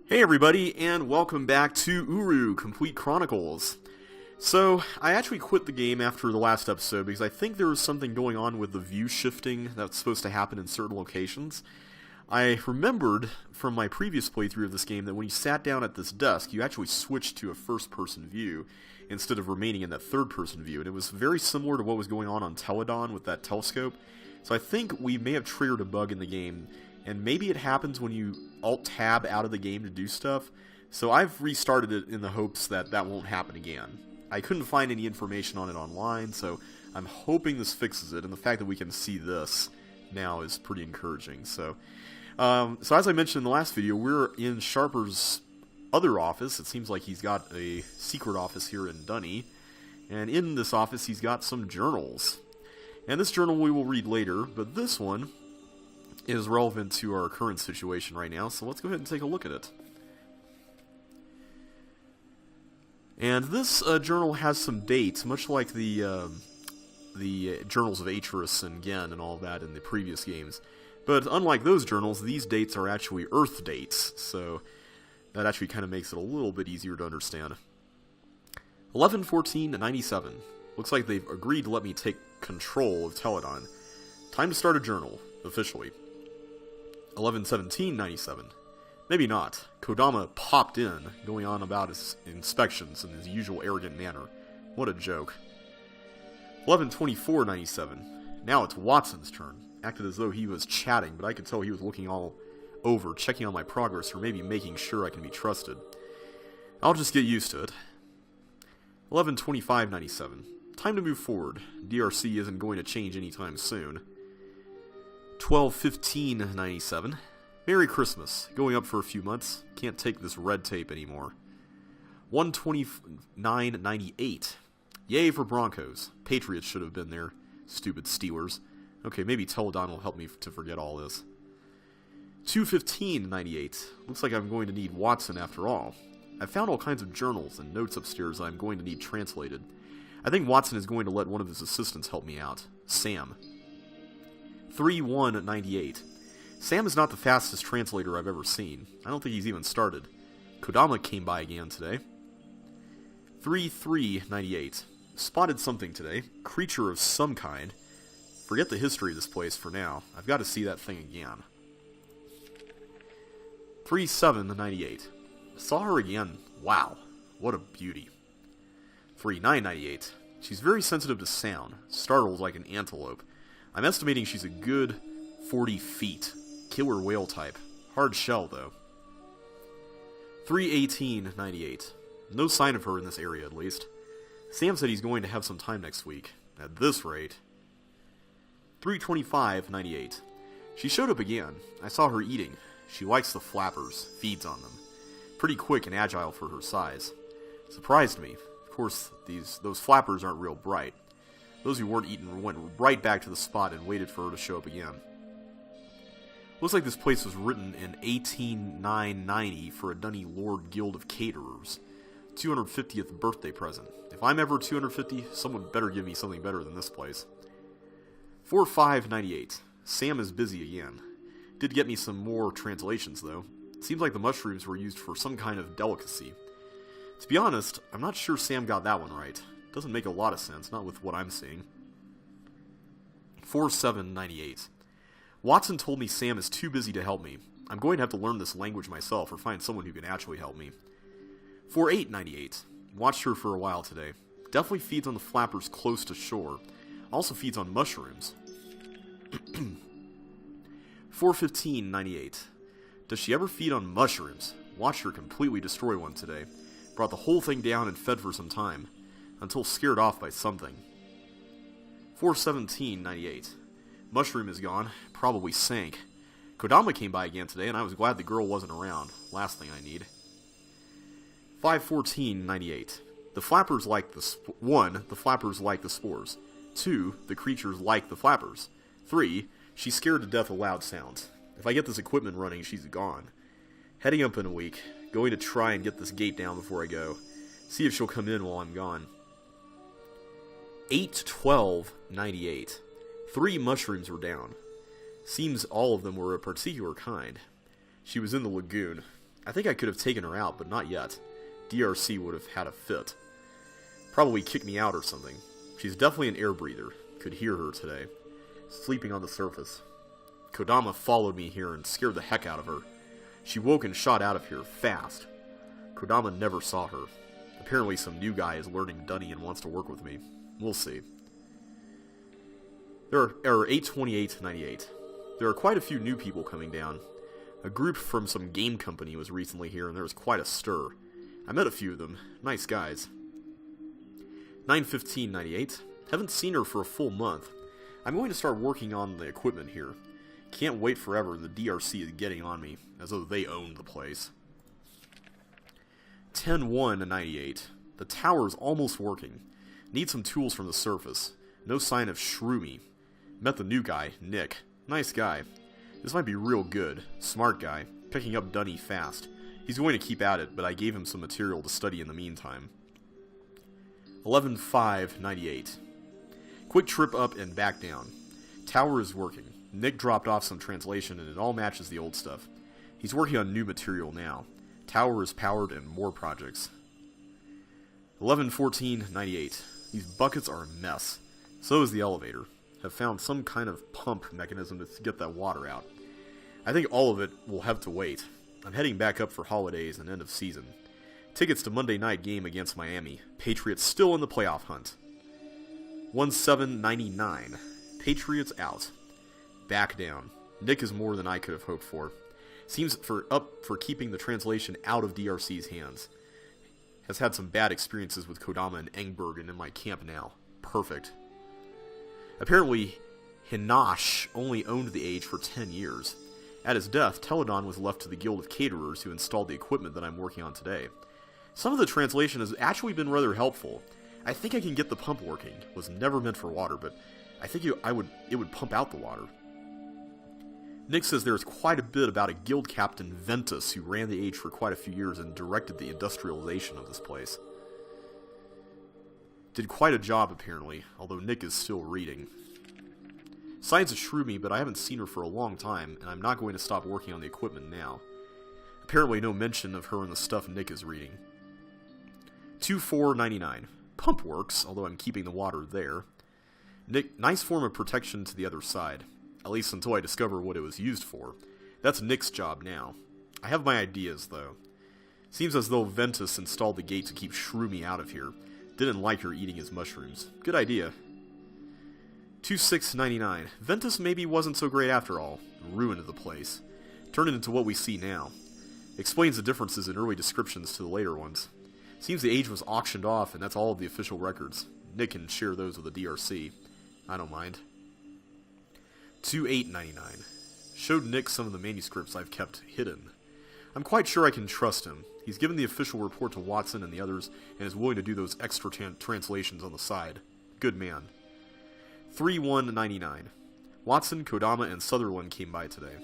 Hey everybody, and welcome back to Uru Complete Chronicles. So, I actually quit the game after the last episode because I think there was something going on with the view shifting that's supposed to happen in certain locations. I remembered from my previous playthrough of this game that when you sat down at this desk, you actually switched to a first-person view instead of remaining in that third-person view, and it was very similar to what was going on Teledon with that telescope. So I think we may have triggered a bug in the game, and maybe it happens when you Alt-Tab out of the game to do stuff, so I've restarted it in the hopes that that won't happen again. I couldn't find any information on it online, so I'm hoping this fixes it, and the fact that we can see this now is pretty encouraging. So as I mentioned in the last video, we're in Sharper's other office. It seems like he's got a secret office here in Dunny, and in this office he's got some journals. And this journal we will read later, but this one is relevant to our current situation right now, so let's go ahead and take a look at it. And this journal has some dates, much like the journals of Atris and Gen and all that in the previous games. But unlike those journals, these dates are actually Earth dates, so that actually kind of makes it a little bit easier to understand. 11/14/97. Looks like they've agreed to let me take control of Teledon. Time to start a journal, officially. 11/17/97. Maybe not. Kodama popped in, going on about his inspections in his usual arrogant manner. What a joke. 11/24/97. Now it's Watson's turn. Acted as though he was chatting, but I could tell he was looking all over, checking on my progress, or maybe making sure I can be trusted. I'll just get used to it. 11/25/97. Time to move forward. DRC isn't going to change anytime soon. 12/15/97. Merry Christmas. Going up for a few months. Can't take this red tape anymore. 1/29/98. Yay for Broncos. Patriots should have been there. Stupid Steelers. Okay, maybe Teledon will help me to forget all this. 2/15/98. Looks like I'm going to need Watson after all. I found all kinds of journals and notes upstairs I'm going to need translated. I think Watson is going to let one of his assistants help me out. Sam. 3/1/98. Sam is not the fastest translator I've ever seen. I don't think he's even started. Kodama came by again today. 3/3/98. Spotted something today. Creature of some kind. Forget the history of this place for now. I've got to see that thing again. 3/7/98. Saw her again. Wow. What a beauty. 3/9/98. She's very sensitive to sound. Startled like an antelope. I'm estimating she's a good 40 feet. Killer whale type. Hard shell, though. 3/18/98. No sign of her in this area, at least. Sam said he's going to have some time next week. At this rate. 3/25/98. She showed up again. I saw her eating. She likes the flappers. Feeds on them. Pretty quick and agile for her size. Surprised me. Of course, those flappers aren't real bright. Those who weren't eaten went right back to the spot and waited for her to show up again. Looks like this place was written in 18990 for a Dunny Lord Guild of Caterers. 250th birthday present. If I'm ever 250, someone better give me something better than this place. 4/5/98. Sam is busy again. Did get me some more translations, though. It seems like the mushrooms were used for some kind of delicacy. To be honest, I'm not sure Sam got that one right. Doesn't make a lot of sense, not with what I'm seeing. 4/7/98. Watson told me Sam is too busy to help me. I'm going to have to learn this language myself or find someone who can actually help me. 4/8/98. Watched her for a while today. Definitely feeds on the flappers close to shore. Also feeds on mushrooms. 4/15/98. Does she ever feed on mushrooms? Watched her completely destroy one today. Brought the whole thing down and fed for some time. Until scared off by something. 4/17/98. Mushroom is gone. Probably sank. Kodama came by again today, and I was glad the girl wasn't around. Last thing I need. 5/14/98. The flappers like the flappers like the spores. 2. The creatures like the flappers. 3. She's scared to death of loud sounds. If I get this equipment running, she's gone. Heading up in a week. Going to try and get this gate down before I go. See if she'll come in while I'm gone. 8/12/98. 3 mushrooms were down. Seems all of them were a particular kind. She was in the lagoon. I think I could have taken her out, but not yet. DRC would have had a fit. Probably kick me out or something. She's definitely an air breather. Could hear her today. Sleeping on the surface. Kodama followed me here and scared the heck out of her. She woke and shot out of here, fast. Kodama never saw her. Apparently some new guy is learning Dunny and wants to work with me. We'll see. There are error 82898. There are quite a few new people coming down. A group from some game company was recently here and there was quite a stir. I met a few of them. Nice guys. 91598. Haven't seen her for a full month. I'm going to start working on the equipment here. Can't wait forever, the DRC is getting on me, as though they owned the place. 10198. The tower's almost working. Need some tools from the surface. No sign of Shroomy. Met the new guy, Nick. Nice guy. This might be real good. Smart guy. Picking up Dunny fast. He's going to keep at it, but I gave him some material to study in the meantime. 11598. Quick trip up and back down. Tower is working. Nick dropped off some translation and it all matches the old stuff. He's working on new material now. Tower is powered and more projects. 111498. These buckets are a mess. So is the elevator. Have found some kind of pump mechanism to get that water out. I think all of it will have to wait. I'm heading back up for holidays and end of season. Tickets to Monday night game against Miami. Patriots still in the playoff hunt. 1799. Patriots out. Back down. Nick is more than I could have hoped for. Seems up for keeping the translation out of DRC's hands. Has had some bad experiences with Kodama and Engberg and in my camp now. Perfect. Apparently, Hinash only owned the age for 10 years. At his death, Teledon was left to the Guild of Caterers who installed the equipment that I'm working on today. Some of the translation has actually been rather helpful. I think I can get the pump working. It was never meant for water, but I think it would pump out the water. Nick says there's quite a bit about a guild captain, Ventus, who ran the age for quite a few years and directed the industrialization of this place. Did quite a job, apparently, although Nick is still reading. Signs of Shroomy, but I haven't seen her for a long time, and I'm not going to stop working on the equipment now. Apparently no mention of her in the stuff Nick is reading. 2499. Pump works, although I'm keeping the water there. Nick, nice form of protection to the other side. At least until I discover what it was used for. That's Nick's job now. I have my ideas, though. Seems as though Ventus installed the gate to keep Shroomy out of here. Didn't like her eating his mushrooms. Good idea. 2699. Ventus maybe wasn't so great after all. Ruined the place. Turned it into what we see now. Explains the differences in early descriptions to the later ones. Seems the age was auctioned off and that's all of the official records. Nick can share those with the DRC. I don't mind. 2899. Showed Nick some of the manuscripts I've kept hidden. I'm quite sure I can trust him. He's given the official report to Watson and the others, and is willing to do those extra translations on the side. Good man. 3199. Watson, Kodama, and Sutherland came by today.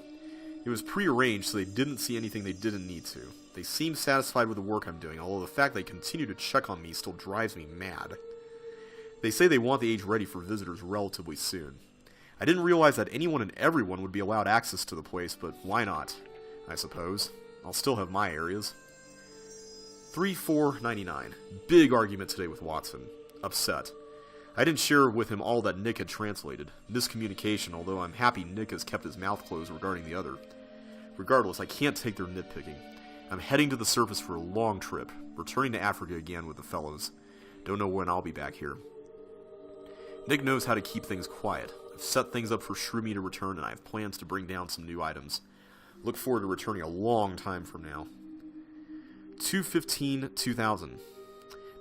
It was pre-arranged, so they didn't see anything they didn't need to. They seemed satisfied with the work I'm doing, although the fact they continue to check on me still drives me mad. They say they want the age ready for visitors relatively soon. I didn't realize that anyone and everyone would be allowed access to the place, but why not? I suppose. I'll still have my areas. 3499. Big argument today with Watson. Upset. I didn't share with him all that Nick had translated. Miscommunication, although I'm happy Nick has kept his mouth closed regarding the other. Regardless, I can't take their nitpicking. I'm heading to the surface for a long trip, returning to Africa again with the fellows. Don't know when I'll be back here. Nick knows how to keep things quiet. I've set things up for Shroomy to return, and I have plans to bring down some new items. Look forward to returning a long time from now. 215-2000.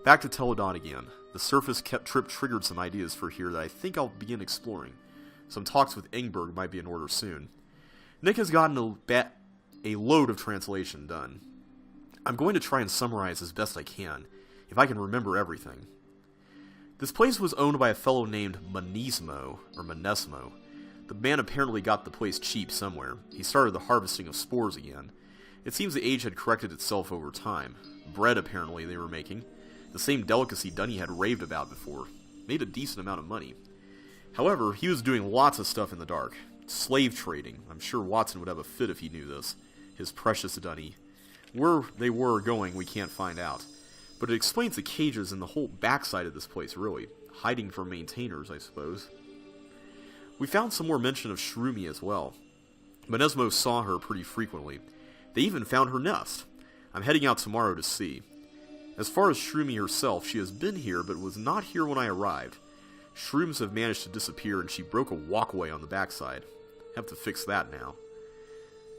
Back to Teledon again. The surface trip triggered some ideas for here that I think I'll begin exploring. Some talks with Engberg might be in order soon. Nick has gotten a load of translation done. I'm going to try and summarize as best I can, if I can remember everything. This place was owned by a fellow named Manesmo. The man apparently got the place cheap somewhere. He started the harvesting of spores again. It seems the age had corrected itself over time. Bread, apparently, they were making. The same delicacy Dunny had raved about before. Made a decent amount of money. However, he was doing lots of stuff in the dark. Slave trading. I'm sure Watson would have a fit if he knew this. His precious Dunny. Where they were going, we can't find out. But it explains the cages and the whole backside of this place, really. Hiding from maintainers, I suppose. We found some more mention of Shroomy as well. Benesmo saw her pretty frequently. They even found her nest. I'm heading out tomorrow to see. As far as Shroomy herself, she has been here, but was not here when I arrived. Shrooms have managed to disappear, and she broke a walkway on the backside. Have to fix that now.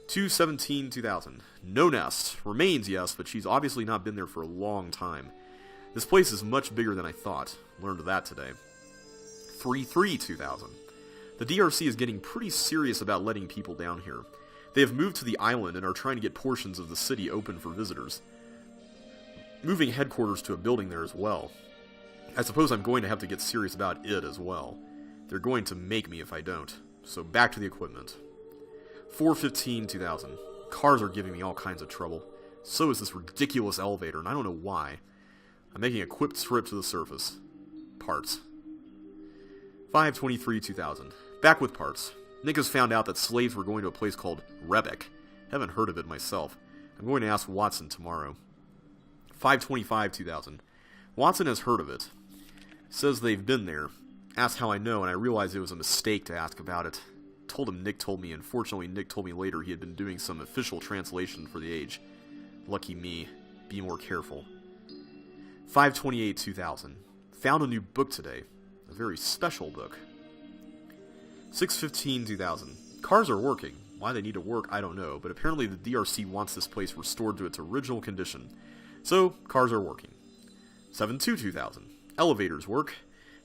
2/17/2000. No nest. Remains, yes, but she's obviously not been there for a long time. This place is much bigger than I thought. Learned that today. 3/3/2000. The DRC is getting pretty serious about letting people down here. They have moved to the island and are trying to get portions of the city open for visitors. Moving headquarters to a building there as well. I suppose I'm going to have to get serious about it as well. They're going to make me if I don't. So back to the equipment. 4/15/2000. Cars are giving me all kinds of trouble. So is this ridiculous elevator, and I don't know why. I'm making a quick trip to the surface. Parts. 5/23/2000. Back with parts. Nick has found out that slaves were going to a place called Rebek. Haven't heard of it myself. I'm going to ask Watson tomorrow. 5/25/2000. Watson has heard of it. Says they've been there. Asked how I know, and I realized it was a mistake to ask about it. Told him Nick told me, and fortunately Nick told me later he had been doing some official translation for the age. Lucky me. Be more careful. 5/28/2000. Found a new book today. A very special book. 6/15/2000. Cars are working. Why they need to work, I don't know, but apparently the DRC wants this place restored to its original condition. So, cars are working. 7/2/2000. Elevators work.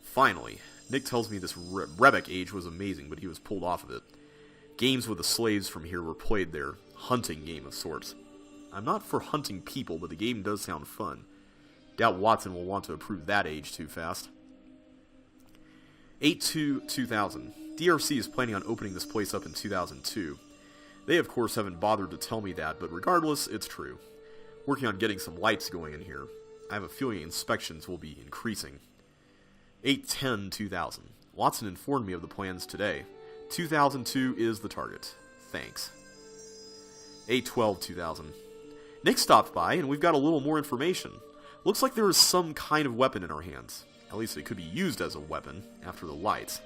Finally. Nick tells me this Rebek age was amazing, but he was pulled off of it. Games with the slaves from here were played there. Hunting game of sorts. I'm not for hunting people, but the game does sound fun. Doubt Watson will want to approve that age too fast. 8/2/2000. DRC is planning on opening this place up in 2002. They, of course, haven't bothered to tell me that, but regardless, it's true. Working on getting some lights going in here. I have a feeling inspections will be increasing. 8/10/2000. Watson informed me of the plans today. 2002 is the target. Thanks. 8/12/2000. Nick stopped by, and we've got a little more information. Looks like there is some kind of weapon in our hands. At least it could be used as a weapon after the lights.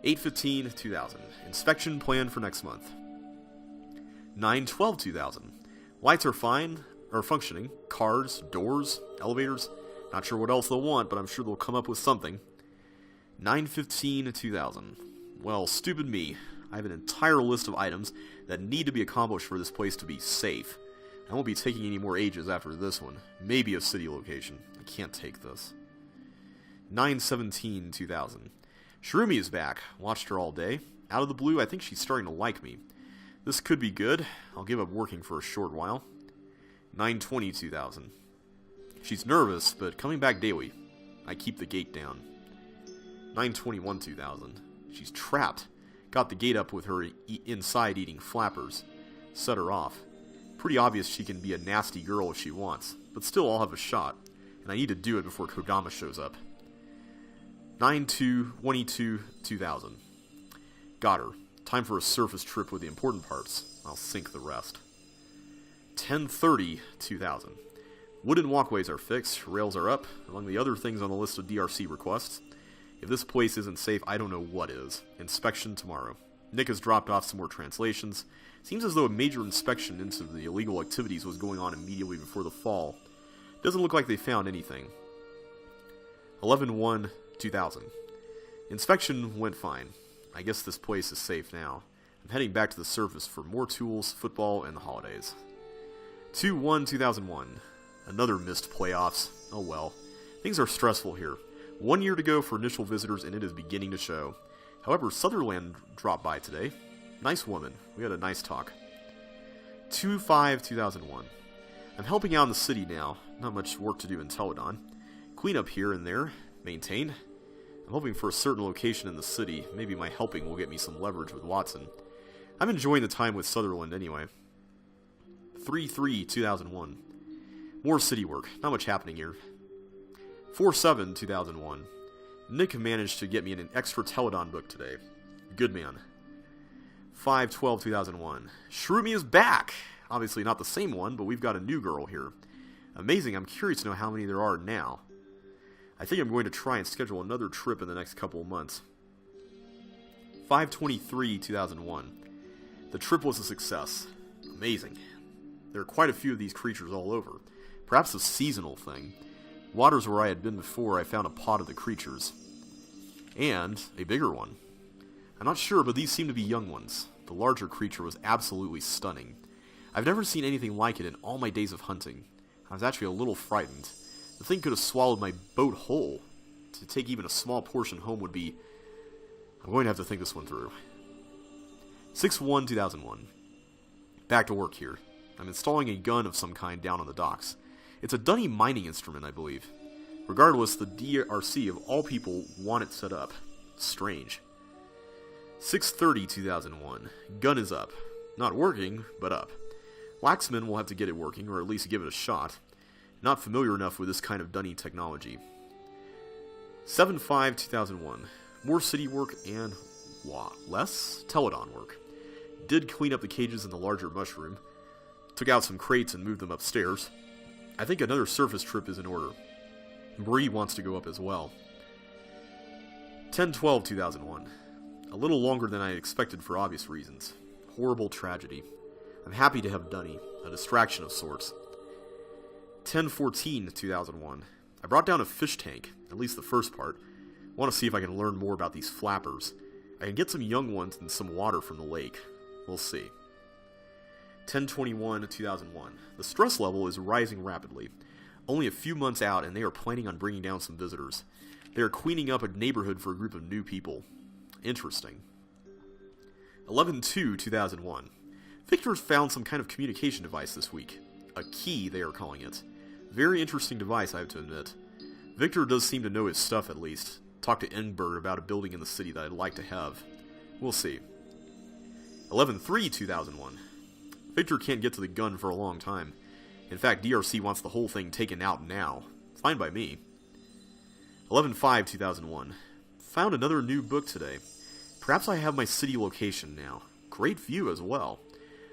8/15/2000. Inspection plan for next month. 9/12/2000. Lights are fine, or functioning. Cars, doors, elevators. Not sure what else they'll want, but I'm sure they'll come up with something. 9/15/2000. Well, stupid me. I have an entire list of items that need to be accomplished for this place to be safe. I won't be taking any more ages after this one. Maybe a city location. I can't take this. 9/17/2000. Shroomy is back. Watched her all day. Out of the blue, I think she's starting to like me. This could be good. I'll give up working for a short while. 9/20/2000. She's nervous, but coming back daily. I keep the gate down. 9/21/2000. She's trapped. Got the gate up with her inside eating flappers. Set her off. Pretty obvious she can be a nasty girl if she wants, but still I'll have a shot, and I need to do it before Kodama shows up. 9/22/2000. Got her. Time for a surface trip with the important parts. I'll sink the rest. 10/30/2000. Wooden walkways are fixed, rails are up, among the other things on the list of DRC requests. If this place isn't safe, I don't know what is. Inspection tomorrow. Nick has dropped off some more translations. Seems as though a major inspection into the illegal activities was going on immediately before the fall. Doesn't look like they found anything. 11/1/2000. Inspection went fine. I guess this place is safe now. I'm heading back to the surface for more tools, football, and the holidays. 2/1/2001. Another missed playoffs. Oh well. Things are stressful here. 1 year to go for initial visitors, and it is beginning to show. However, Sutherland dropped by today. Nice woman. We had a nice talk. 2/5/2001. I'm helping out in the city now. Not much work to do in Teledon. Clean up here and there. Maintain. I'm hoping for a certain location in the city. Maybe my helping will get me some leverage with Watson. I'm enjoying the time with Sutherland anyway. 3/3/2001. More city work. Not much happening here. 4/7/2001. Nick managed to get me an extra Teledon book today. Good man. 5/12/2001. Shroomy is back! Obviously not the same one, but we've got a new girl here. Amazing, I'm curious to know how many there are now. I think I'm going to try and schedule another trip in the next couple of months. 5/23/2001. The trip was a success. Amazing. There are quite a few of these creatures all over. Perhaps a seasonal thing. Waters where I had been before, I found a pod of the creatures. And a bigger one. I'm not sure, but these seem to be young ones. The larger creature was absolutely stunning. I've never seen anything like it in all my days of hunting. I was actually a little frightened. The thing could have swallowed my boat whole. To take even a small portion home would be... I'm going to have to think this one through. 6/1/2001. Back to work here. I'm installing a gun of some kind down on the docks. It's a dunny mining instrument, I believe. Regardless, the DRC of all people want it set up. Strange. 6/30/2001. Gun is up. Not working, but up. Waxman will have to get it working, or at least give it a shot. Not familiar enough with this kind of dunny technology. 7/5/2001. More city work and less Teledon work. Did clean up the cages in the larger mushroom. Took out some crates and moved them upstairs. I think another surface trip is in order. Marie wants to go up as well. 10/12/2001. A little longer than I expected for obvious reasons. Horrible tragedy. I'm happy to have Dunny, a distraction of sorts. 10/14/2001. I brought down a fish tank, at least the first part. I want to see if I can learn more about these flappers. I can get some young ones and some water from the lake. We'll see. 10/21/2001. The stress level is rising rapidly. Only a few months out, and they are planning on bringing down some visitors. They are cleaning up a neighborhood for a group of new people. Interesting. 11/2/2001. Victor's found some kind of communication device this week. A key, they are calling it. Very interesting device, I have to admit. Victor does seem to know his stuff, at least. Talked to Engbert about a building in the city that I'd like to have. We'll see. 11/3/2001. Victor can't get to the gun for a long time. In fact, DRC wants the whole thing taken out now. Fine by me. 11/5/2001. Found another new book today. Perhaps I have my city location now. Great view as well.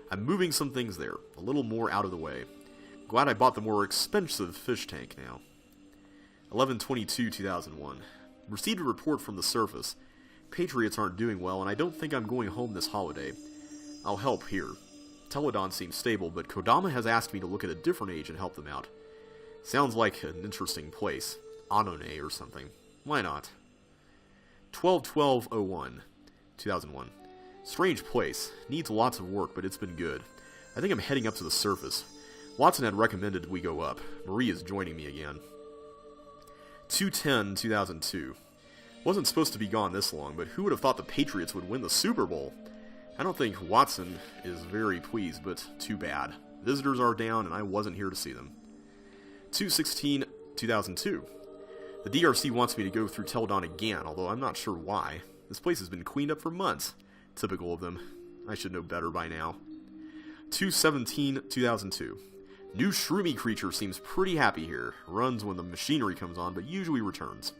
I'm moving some things there, a little more out of the way. Glad I bought the more expensive fish tank now. 11/22/2001. Received a report from the surface. Patriots aren't doing well, and I don't think I'm going home this holiday. I'll help here. Teledon seems stable, but Kodama has asked me to look at a different age and help them out. Sounds like an interesting place. Anone or something. Why not? 12/12/01/2001. Strange place. Needs lots of work, but it's been good. I think I'm heading up to the surface. Watson had recommended we go up. Marie is joining me again. 2/10/2002. Wasn't supposed to be gone this long, but who would have thought the Patriots would win the Super Bowl? I don't think Watson is very pleased, but too bad. Visitors are down, and I wasn't here to see them. 2/16/2002. The DRC wants me to go through Teledon again, although I'm not sure why. This place has been cleaned up for months. Typical of them. I should know better by now. 2/17/2002. New shroomy creature seems pretty happy here. Runs when the machinery comes on, but usually returns.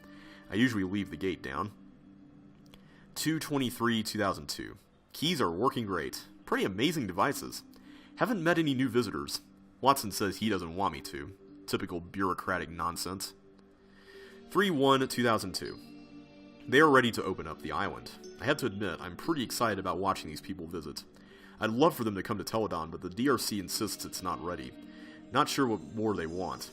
I usually leave the gate down. 2/23/2002. Keys are working great. Pretty amazing devices. Haven't met any new visitors. Watson says he doesn't want me to. Typical bureaucratic nonsense. 3/1/2002. They are ready to open up the island. I have to admit, I'm pretty excited about watching these people visit. I'd love for them to come to Teledon, but the DRC insists it's not ready. Not sure what more they want.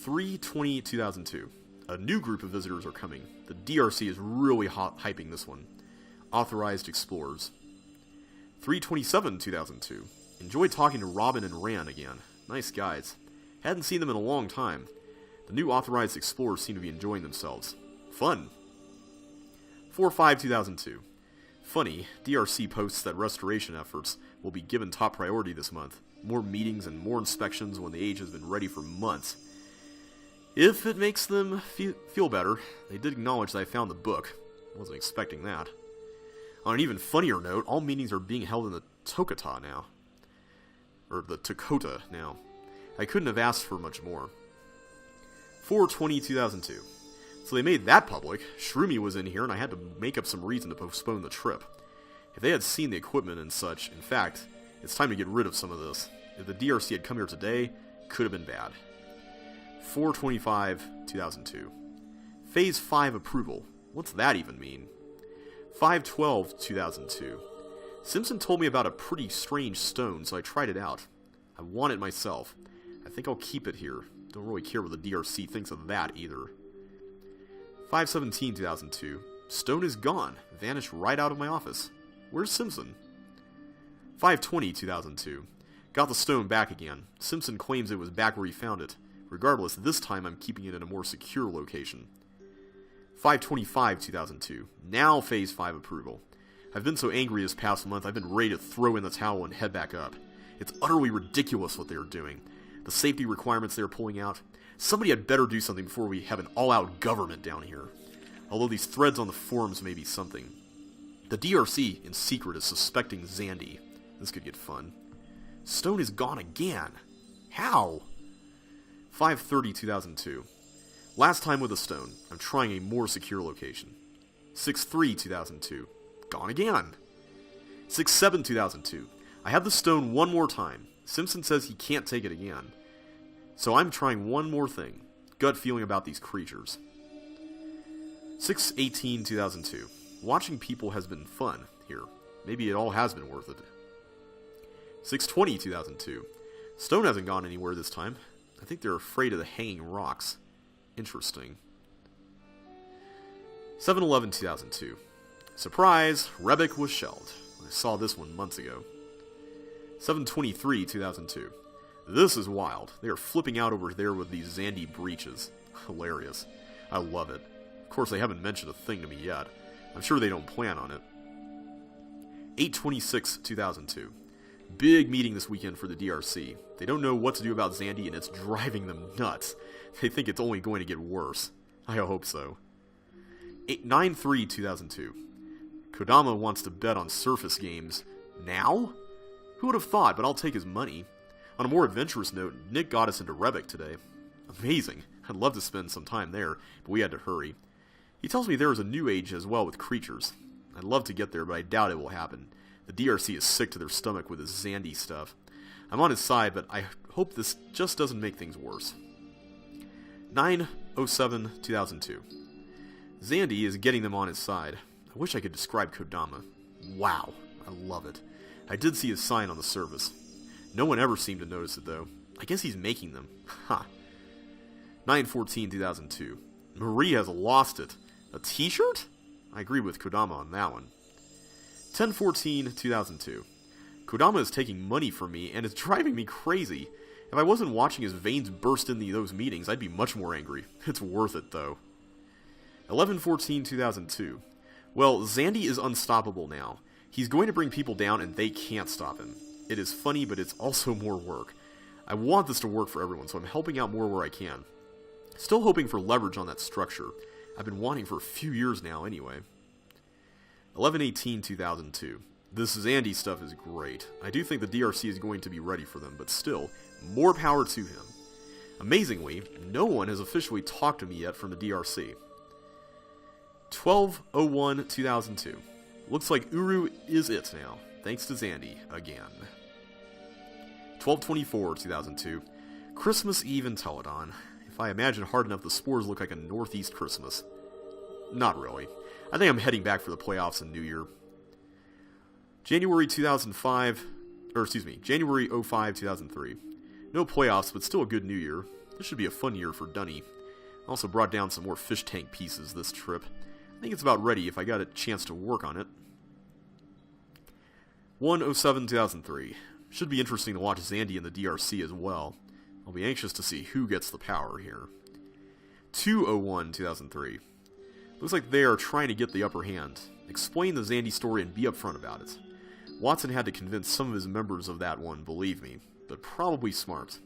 3/20/2002. A new group of visitors are coming. The DRC is really hyping this one. Authorized explorers. 3/27/2002. Enjoyed talking to Robin and Rand again. Nice guys. Hadn't seen them in a long time. The new authorized explorers seem to be enjoying themselves. Fun. 4/5/2002. Funny, DRC posts that restoration efforts will be given top priority this month. More meetings and more inspections when the age has been ready for months. If it makes them feel better, they did acknowledge that I found the book. Wasn't expecting that. On an even funnier note, all meetings are being held in the Tokata now. Or the Takota now. I couldn't have asked for much more. 4/20/2002. So they made that public. Shroomy was in here, and I had to make up some reason to postpone the trip. If they had seen the equipment and such, in fact, It's time to get rid of some of this. If the DRC had come here today, could have been bad. 4/25/2002. Phase 5 approval. What's that even mean? 5/12/2002. Simpson told me about a pretty strange stone, so I tried it out. I want it myself. I think I'll keep it here. Don't really care what the DRC thinks of that either. 5/17/2002. Stone is gone. Vanished right out of my office. Where's Simpson? 5/20/2002. Got the stone back again. Simpson claims it was back where he found it. Regardless, this time I'm keeping it in a more secure location. 5/25/2002. Now Phase 5 approval. I've been so angry this past month, I've been ready to throw in the towel and head back up. It's utterly ridiculous what they are doing. The safety requirements they are pulling out. Somebody had better do something before we have an all-out government down here. Although these threads on the forums may be something. The DRC, in secret, is suspecting Zandy. This could get fun. Stone is gone again. How? 5/30/2002. Last time with the stone. I'm trying a more secure location. 6/3/2002. Gone again. 6/7/2002. I have the stone one more time. Simpson says he can't take it again. So I'm trying one more thing. Gut feeling about these creatures. 6/18/2002. Watching people has been fun here. Maybe it all has been worth it. 6/20/2002. Stone hasn't gone anywhere this time. I think they're afraid of the hanging rocks. Interesting. 7/11/2002. Surprise! Rebic was shelled. I saw this one months ago. 7/23/2002. This is wild. They are flipping out over there with these Zandy breaches. Hilarious. I love it. Of course, they haven't mentioned a thing to me yet. I'm sure they don't plan on it. 8/26/2002. Big meeting this weekend for the DRC. They don't know what to do about Zandy, and it's driving them nuts. They think it's only going to get worse. I hope so. 9/3/2002. Kodama wants to bet on Surface games. Now? Who would have thought, but I'll take his money. On a more adventurous note, Nick got us into Rebic today. Amazing. I'd love to spend some time there, but we had to hurry. He tells me there is a new age as well with creatures. I'd love to get there, but I doubt it will happen. The DRC is sick to their stomach with this Zandy stuff. I'm on his side, but I hope this just doesn't make things worse. 9/07/2002. Zandy is getting them on his side. I wish I could describe Kodama. Wow, I love it. I did see his sign on the surface. No one ever seemed to notice it, though. I guess he's making them. Ha. 9/14/2002. Marie has lost it. A t-shirt? I agree with Kodama on that one. 10/14/2002. Kodama is taking money from me, and it's driving me crazy. If I wasn't watching his veins burst in those meetings, I'd be much more angry. It's worth it, though. 11/14/2002. Well, Zandy is unstoppable now. He's going to bring people down, and they can't stop him. It is funny, but it's also more work. I want this to work for everyone, so I'm helping out more where I can. Still hoping for leverage on that structure. I've been wanting for a few years now, anyway. 11/18/2002. This Zandy stuff is great. I do think the DRC is going to be ready for them, but still, more power to him. Amazingly, no one has officially talked to me yet from the DRC. 12/01/2002. Looks like Uru is it now, thanks to Zandy again. 12/24/2002. Christmas Eve in Teledon. If I imagine hard enough, the spores look like a Northeast Christmas. Not really. I think I'm heading back for the playoffs in New Year. January 05/2003. No playoffs, but still a good New Year. This should be a fun year for Dunny. I also brought down some more fish tank pieces this trip. I think it's about ready if I got a chance to work on it. 1/07/2003. Should be interesting to watch Zandy in the DRC as well. I'll be anxious to see who gets the power here. 2/01/2003. Looks like they are trying to get the upper hand. Explain the Zandy story and be upfront about it. Watson had to convince some of his members of that one, believe me, but probably smart.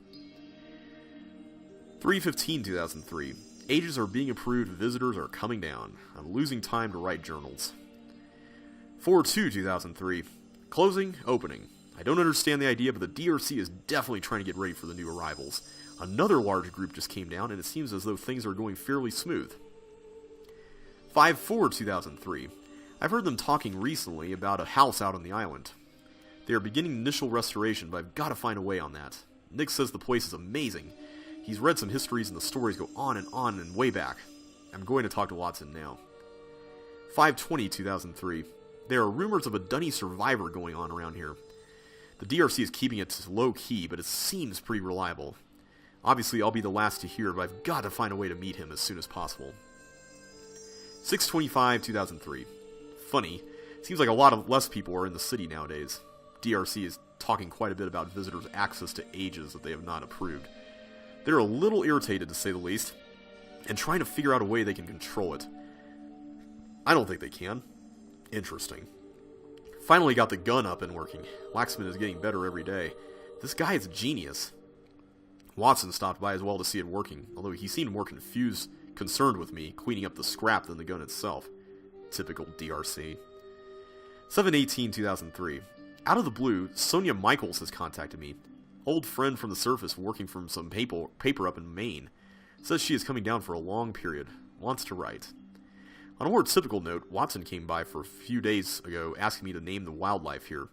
3/15/2003. Ages are being approved, visitors are coming down. I'm losing time to write journals. 4/2/2003. Closing, opening. I don't understand the idea, but the DRC is definitely trying to get ready for the new arrivals. Another large group just came down, and it seems as though things are going fairly smooth. 5/4/2003. I've heard them talking recently about a house out on the island. They are beginning initial restoration, but I've got to find a way on that. Nick says the place is amazing. He's read some histories and the stories go on and way back. I'm going to talk to Watson now. 5/20/2003. There are rumors of a Dunny survivor going on around here. The DRC is keeping it low key, but it seems pretty reliable. Obviously, I'll be the last to hear, but I've got to find a way to meet him as soon as possible. 6/25/2003. Funny, seems like a lot of less people are in the city nowadays. DRC is talking quite a bit about visitors' access to ages that they have not approved. They're a little irritated, to say the least, and trying to figure out a way they can control it. I don't think they can. Interesting. Finally got the gun up and working. Waxman is getting better every day. This guy is a genius. Watson stopped by as well to see it working, although he seemed more concerned with me cleaning up the scrap than the gun itself. Typical DRC. 7/18/2003. Out of the blue, Sonia Michaels has contacted me. Old friend from the surface working from some paper up in Maine. Says she is coming down for a long period. Wants to write. On a more typical note, Watson came by for a few days ago asking me to name the wildlife here.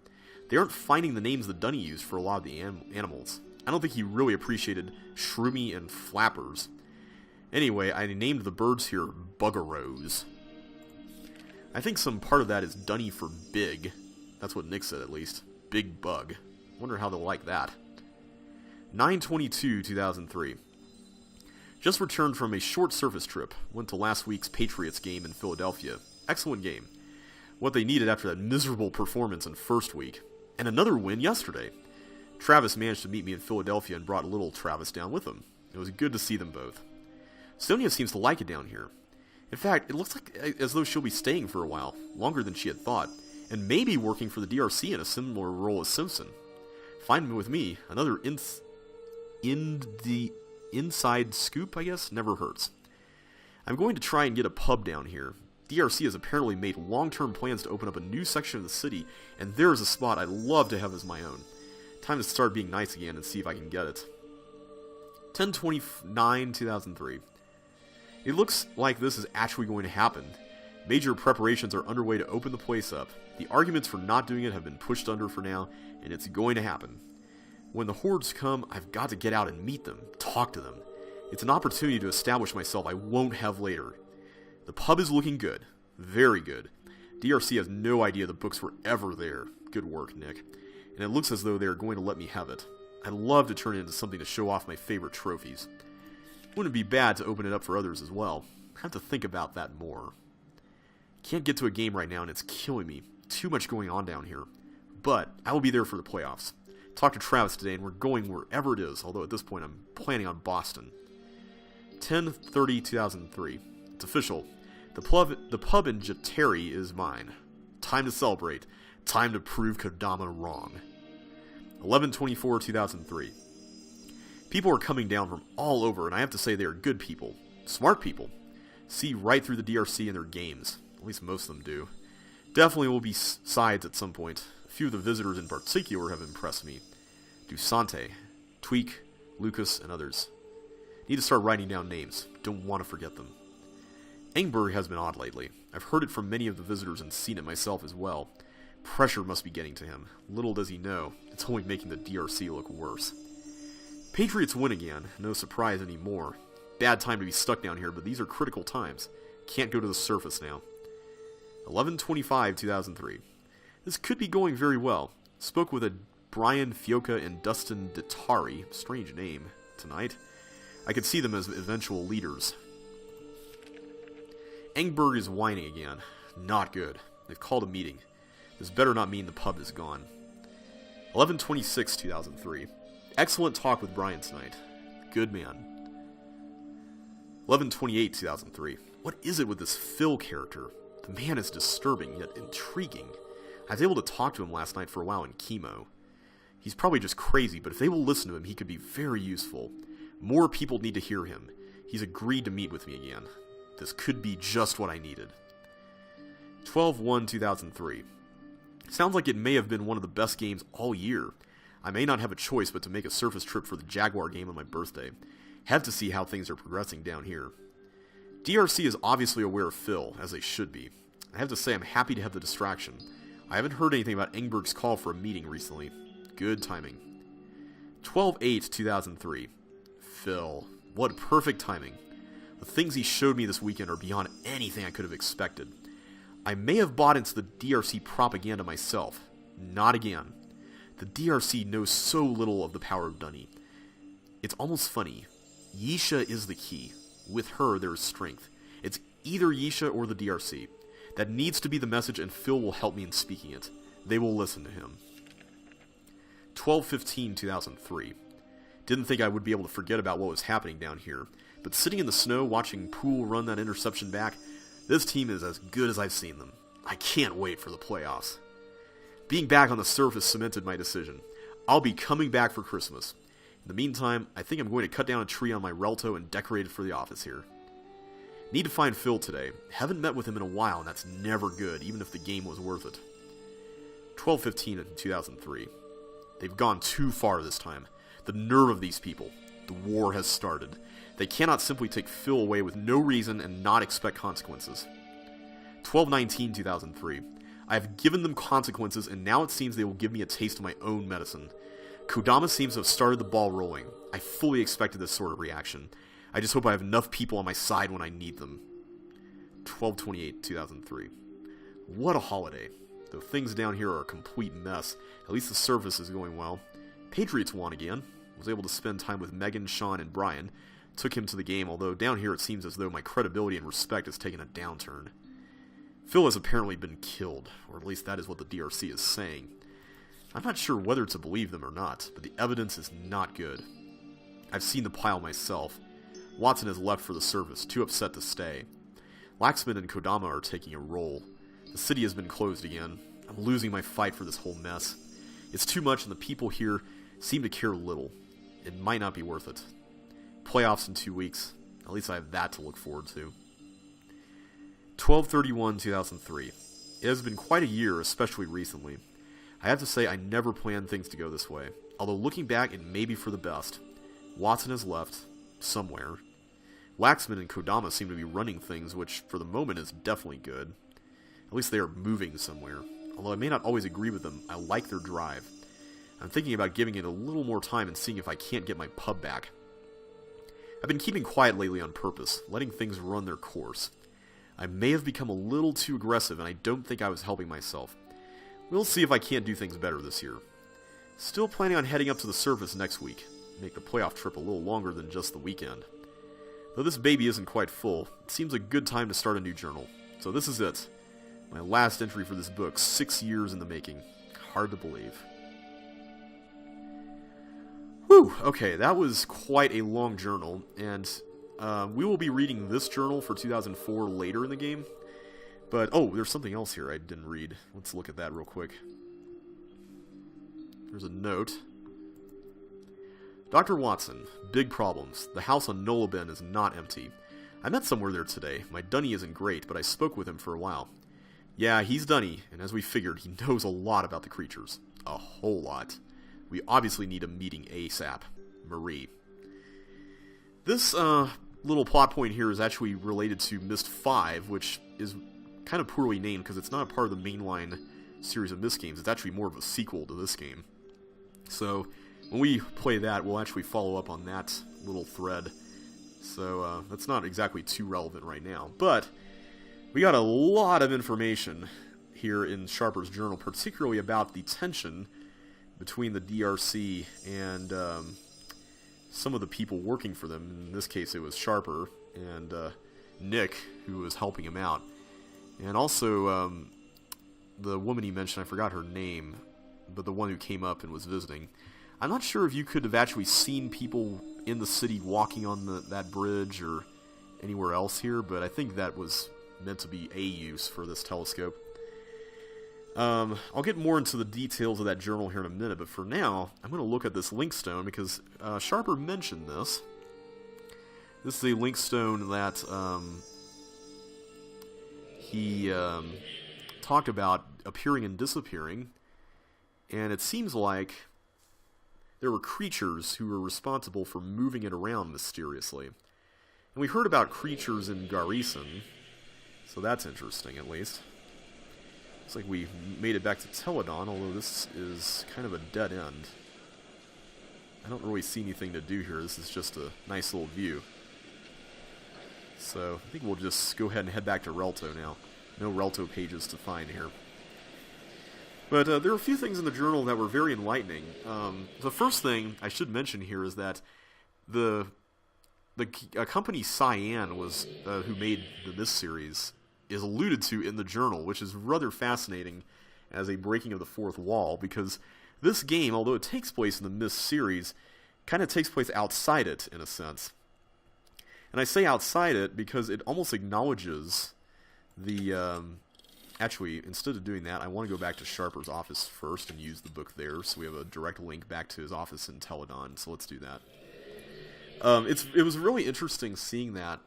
They aren't finding the names the Dunny used for a lot of the animals. I don't think he really appreciated shroomy and flappers. Anyway, I named the birds here buggerows. I think some part of that is Dunny for big. That's what Nick said, at least. Big bug. Wonder how they'll like that. 9/22/2003. Just returned from a short surface trip. Went to last week's Patriots game in Philadelphia. Excellent game. What they needed after that miserable performance in first week. And another win yesterday. Travis managed to meet me in Philadelphia and brought little Travis down with him. It was good to see them both. Sonia seems to like it down here. In fact, it looks like as though she'll be staying for a while, longer than she had thought, and maybe working for the DRC in a similar role as Simpson. Fine with me, another inside scoop, I guess, never hurts. I'm going to try and get a pub down here. DRC has apparently made long-term plans to open up a new section of the city, and there is a spot I'd love to have as my own. Time to start being nice again and see if I can get it. 10/29/2003. It looks like this is actually going to happen. Major preparations are underway to open the place up. The arguments for not doing it have been pushed under for now, and it's going to happen. When the hordes come, I've got to get out and meet them, talk to them. It's an opportunity to establish myself I won't have later. The pub is looking good. Very good. DRC has no idea the books were ever there. Good work, Nick. And it looks as though they are going to let me have it. I'd love to turn it into something to show off my favorite trophies. Wouldn't be bad to open it up for others as well. I have to think about that more. Can't get to a game right now and it's killing me. Too much going on down here. But I will be there for the playoffs. Talked to Travis today and we're going wherever it is, although at this point I'm planning on Boston. 10/30/2003. It's official. The pub in Jateri is mine. Time to celebrate. Time to prove Kodama wrong. 11/24/2003. People are coming down from all over, and I have to say they are good people. Smart people. See right through the DRC and their games. At least most of them do. Definitely will be sides at some point. A few of the visitors in particular have impressed me. Dusante, Tweak, Lucas, and others. Need to start writing down names. Don't want to forget them. Engberg has been odd lately. I've heard it from many of the visitors and seen it myself as well. Pressure must be getting to him. Little does he know, it's only making the DRC look worse. Patriots win again, no surprise anymore. Bad time to be stuck down here, but these are critical times. Can't go to the surface now. 11/25/2003. This could be going very well. Spoke with a Brian Fioca and Dustin Detari, strange name, tonight. I could see them as eventual leaders. Engberg is whining again. Not good. They've called a meeting. This better not mean the pub is gone. 11/26/2003. Excellent talk with Brian tonight. Good man. 11/28/2003. What is it with this Phil character? The man is disturbing, yet intriguing. I was able to talk to him last night for a while in chemo. He's probably just crazy, but if they will listen to him, he could be very useful. More people need to hear him. He's agreed to meet with me again. This could be just what I needed. 12/1/2003. Sounds like it may have been one of the best games all year. I may not have a choice but to make a surface trip for the Jaguar game on my birthday. Have to see how things are progressing down here. DRC is obviously aware of Phil, as they should be. I have to say I'm happy to have the distraction. I haven't heard anything about Engberg's call for a meeting recently. Good timing. 12/8/2003. Phil. What perfect timing. The things he showed me this weekend are beyond anything I could have expected. I may have bought into the DRC propaganda myself. Not again. The DRC knows so little of the power of Dunny. It's almost funny. Yisha is the key. With her, there is strength. It's either Yisha or the DRC. That needs to be the message, and Phil will help me in speaking it. They will listen to him. 12/15/2003. Didn't think I would be able to forget about what was happening down here, but sitting in the snow watching Poole run that interception back, this team is as good as I've seen them. I can't wait for the playoffs. Being back on the surface cemented my decision. I'll be coming back for Christmas. In the meantime, I think I'm going to cut down a tree on my Relto and decorate it for the office here. Need to find Phil today. Haven't met with him in a while, and that's never good, even if the game was worth it. 12/15/2003. They've gone too far this time. The nerve of these people. The war has started. They cannot simply take Phil away with no reason and not expect consequences. 12/19/2003. I have given them consequences, and now it seems they will give me a taste of my own medicine. Kodama seems to have started the ball rolling. I fully expected this sort of reaction. I just hope I have enough people on my side when I need them. 12/28/2003. What a holiday. Though things down here are a complete mess, at least the surface is going well. Patriots won again. Was able to spend time with Megan, Sean, and Brian. Took him to the game, although down here it seems as though my credibility and respect has taken a downturn. Phil has apparently been killed, or at least that is what the DRC is saying. I'm not sure whether to believe them or not, but the evidence is not good. I've seen the pile myself. Watson has left for the service, too upset to stay. Laxman and Kodama are taking a role. The city has been closed again. I'm losing my fight for this whole mess. It's too much, and the people here seem to care little. It might not be worth it. Playoffs in 2 weeks. At least I have that to look forward to. 12/31/2003. It has been quite a year, especially recently. I have to say I never planned things to go this way. Although looking back, it may be for the best. Watson has left. Somewhere. Waxman and Kodama seem to be running things, which for the moment is definitely good. At least they are moving somewhere. Although I may not always agree with them, I like their drive. I'm thinking about giving it a little more time and seeing if I can't get my pub back. I've been keeping quiet lately on purpose, letting things run their course. I may have become a little too aggressive, and I don't think I was helping myself. We'll see if I can't do things better this year. Still planning on heading up to the surface next week. Make the playoff trip a little longer than just the weekend. Though this baby isn't quite full, it seems a good time to start a new journal. So this is it. My last entry for this book, 6 years in the making. Hard to believe. Whew, okay, that was quite a long journal, and we will be reading this journal for 2004 later in the game. But, oh, there's something else here I didn't read. Let's look at that real quick. There's a note. Dr. Watson, big problems. The house on Nolaben is not empty. I met somewhere there today. My Dunny isn't great, but I spoke with him for a while. Yeah, he's Dunny, and as we figured, he knows a lot about the creatures. A whole lot. We obviously need a meeting ASAP. Marie. This little plot point here is actually related to Myst 5, which is kind of poorly named because it's not a part of the mainline series of Myst games. It's actually more of a sequel to this game. So, when we play that, we'll actually follow up on that little thread. So, that's not exactly too relevant right now. But, we got a lot of information here in Sharper's journal, particularly about the tension between the DRC and some of the people working for them. In this case, it was Sharper and Nick, who was helping him out. And also, the woman he mentioned, I forgot her name, but the one who came up and was visiting. I'm not sure if you could have actually seen people in the city walking on that bridge or anywhere else here, but I think that was meant to be a use for this telescope. I'll get more into the details of that journal here in a minute, but for now, I'm going to look at this linkstone because Sharper mentioned this. This is a linkstone that he talked about appearing and disappearing, and it seems like there were creatures who were responsible for moving it around mysteriously. And we heard about creatures in Garrison, so that's interesting at least. Looks like we made it back to Teledon, although this is kind of a dead end. I don't really see anything to do here. This is just a nice little view. So I think we'll just go ahead and head back to Relto now. No Relto pages to find here. But there are a few things in the journal that were very enlightening. The first thing I should mention here is that the company Cyan was who made the Myst series is alluded to in the journal, which is rather fascinating as a breaking of the fourth wall, because this game, although it takes place in the Myst series, kind of takes place outside it in a sense. And I say outside it because it almost acknowledges the... Actually, instead of doing that, I want to go back to Sharper's office first and use the book there, so we have a direct link back to his office in Teledon, so let's do that. It was really interesting seeing that.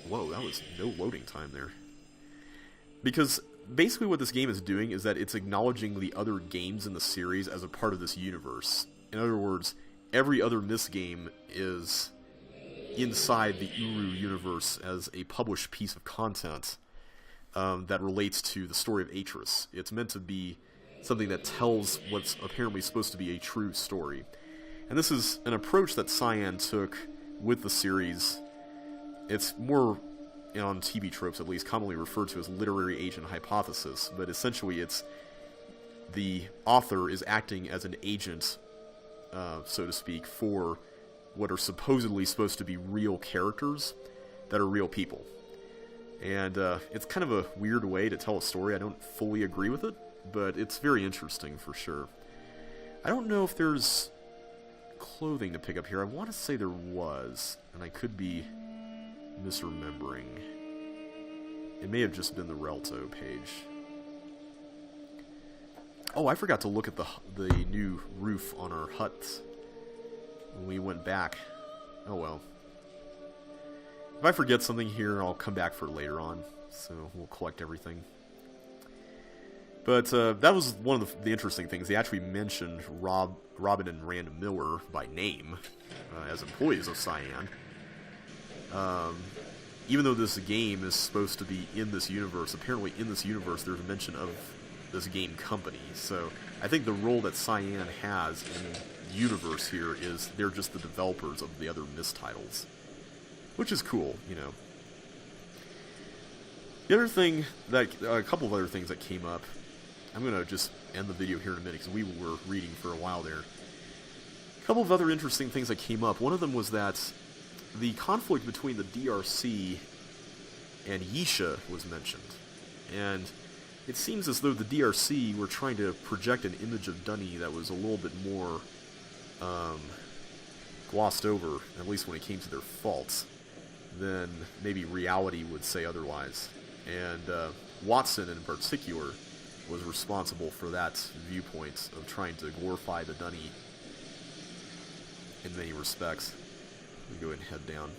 Whoa, that was no loading time there. Because basically what this game is doing is that it's acknowledging the other games in the series as a part of this universe. In other words, every other Myst game is inside the Uru universe as a published piece of content that relates to the story of Atris. It's meant to be something that tells what's apparently supposed to be a true story. And this is an approach that Cyan took with the series. It's more, on TV tropes at least, commonly referred to as literary agent hypothesis, but essentially it's the author is acting as an agent, so to speak, for what are supposedly supposed to be real characters that are real people. And it's kind of a weird way to tell a story. I don't fully agree with it, but it's very interesting for sure. I don't know if there's clothing to pick up here. I want to say there was, and I could be misremembering. It may have just been the Relto page. Oh, I forgot to look at the new roof on our hut when we went back. Oh well. If I forget something here, I'll come back for later on, so we'll collect everything. But that was one of the interesting things. They actually mentioned Robin and Rand Miller by name as employees of Cyan. Even though this game is supposed to be in this universe, apparently in this universe there's a mention of this game company. So I think the role that Cyan has in the universe here is they're just the developers of the other Myst titles. Which is cool, you know. The other thing a couple of other things that came up, I'm going to just end the video here in a minute because we were reading for a while there. A couple of other interesting things that came up. One of them was that the conflict between the DRC and Yisha was mentioned. And it seems as though the DRC were trying to project an image of Dunny that was a little bit more glossed over, at least when it came to their faults, than maybe reality would say otherwise. And Watson in particular was responsible for that viewpoint of trying to glorify the Dunny in many respects. Let me go ahead and head down.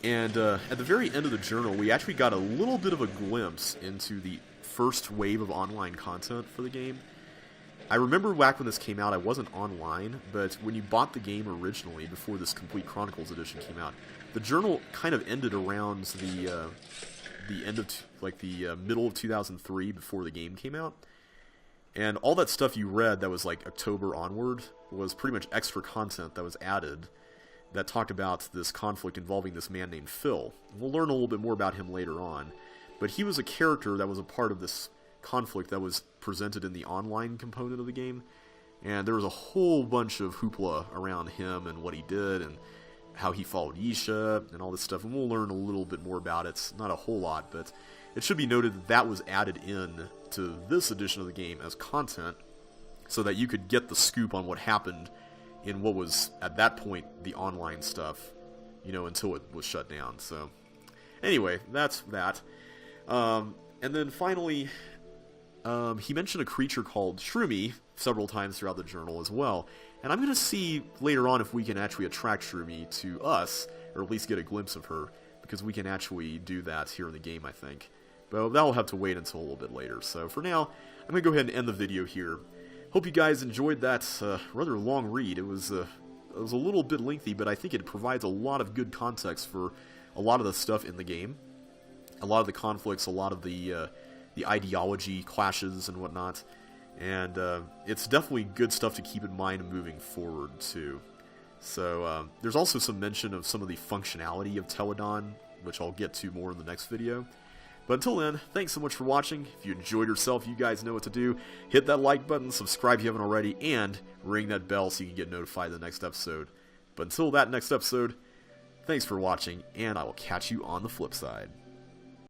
And at the very end of the journal, we actually got a little bit of a glimpse into the first wave of online content for the game. I remember back when this came out, I wasn't online, but when you bought the game originally, before this Complete Chronicles edition came out, the journal kind of ended around the end of, the middle of 2003, before the game came out. And all that stuff you read that was like October onward was pretty much extra content that was added that talked about this conflict involving this man named Phil. We'll learn a little bit more about him later on, but he was a character that was a part of this conflict that was presented in the online component of the game, and there was a whole bunch of hoopla around him and what he did and how he followed Yisha and all this stuff, and we'll learn a little bit more about it. Not a whole lot, but it should be noted that that was added in to this edition of the game as content so that you could get the scoop on what happened in what was at that point the online stuff, until it was shut down. So anyway, that's that. And then finally, he mentioned a creature called Shroomy several times throughout the journal as well. And I'm going to see later on if we can actually attract Shroomy to us, or at least get a glimpse of her, because we can actually do that here in the game, I think. But that'll have to wait until a little bit later. So for now, I'm going to go ahead and end the video here. Hope you guys enjoyed that rather long read. It was a little bit lengthy, but I think it provides a lot of good context for a lot of the stuff in the game. a lot of the conflicts, a lot of the ideology clashes and whatnot. And it's definitely good stuff to keep in mind moving forward, too. So there's also some mention of some of the functionality of Teledon, which I'll get to more in the next video. But until then, thanks so much for watching. If you enjoyed yourself, you guys know what to do. Hit that like button, subscribe if you haven't already, and ring that bell so you can get notified of the next episode. But until that next episode, thanks for watching, and I will catch you on the flip side.